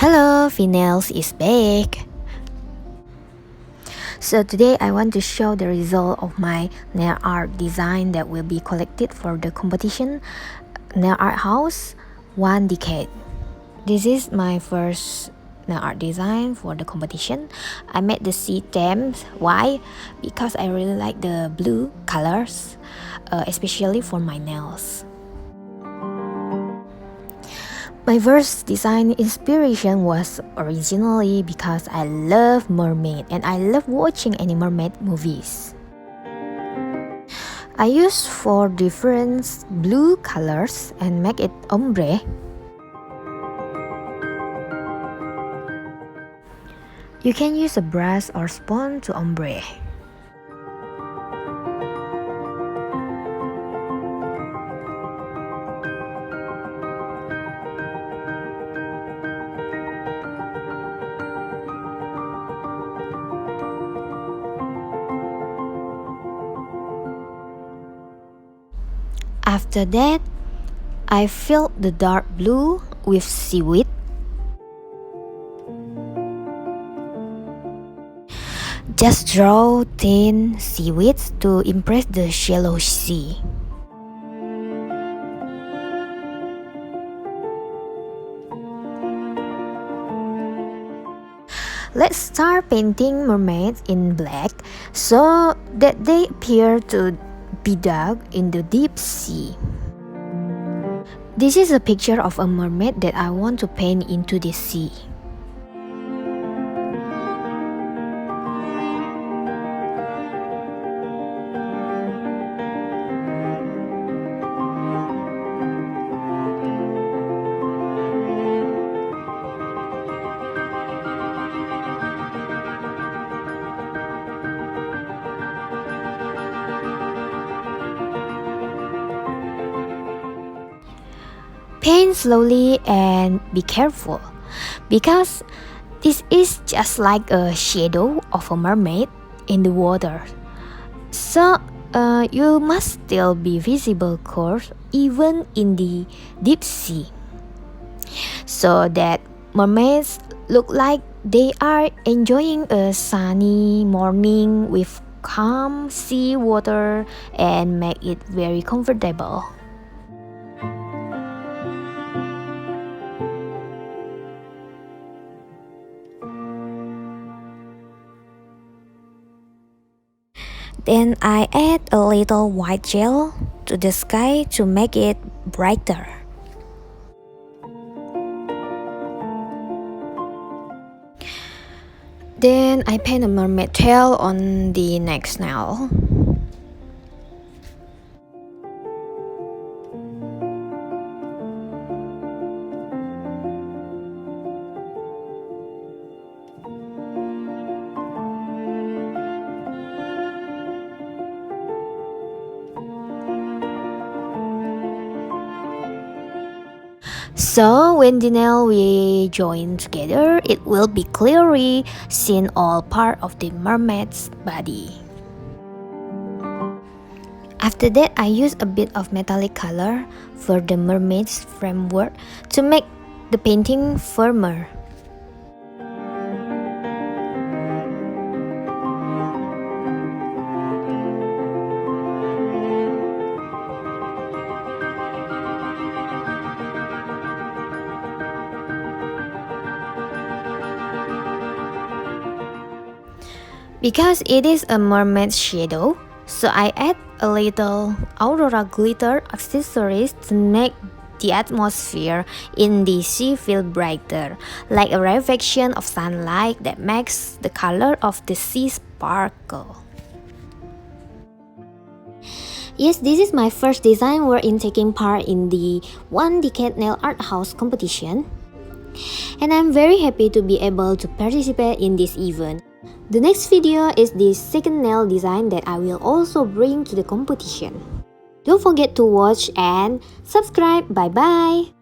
Hello, Finels is back. So today I want to show the result of my nail art design that will be collected for the competition Nail Art House 1DECADE. This is my first nail art design for the competition. I made the C themes white because I really like the blue colors, especially for my nails. My first design inspiration was originally because I love mermaid and I love watching any mermaid movies. I used 4 different blue colors and make it ombre. You can use a brush or sponge to ombre. After that, I filled the dark blue with seaweed. Just draw thin seaweeds to impress the shallow sea. Let's start painting mermaids in black so that they appear to be dug in the deep sea. This is a picture of a mermaid that I want to paint into the sea. Paint slowly and be careful, because this is just like a shadow of a mermaid in the water. So you must still be visible course even in the deep sea, so that mermaids look like they are enjoying a sunny morning with calm sea water and make it very comfortable. Then I add a little white gel to the sky to make it brighter. Then I paint a mermaid tail on the next nail. So when the nail we join together, it will be clearly seen all part of the mermaid's body. After that, I use a bit of metallic color for the mermaid's framework to make the painting firmer. Because it is a mermaid shadow, so I add a little aurora glitter accessories to make the atmosphere in the sea feel brighter, like a reflection of sunlight that makes the color of the sea sparkle. Yes, this is my first design work in taking part in the 1DECADE Nail Art House competition, and I'm very happy to be able to participate in this event. The next video is the second nail design that I will also bring to the competition. Don't forget to watch and subscribe. Bye bye!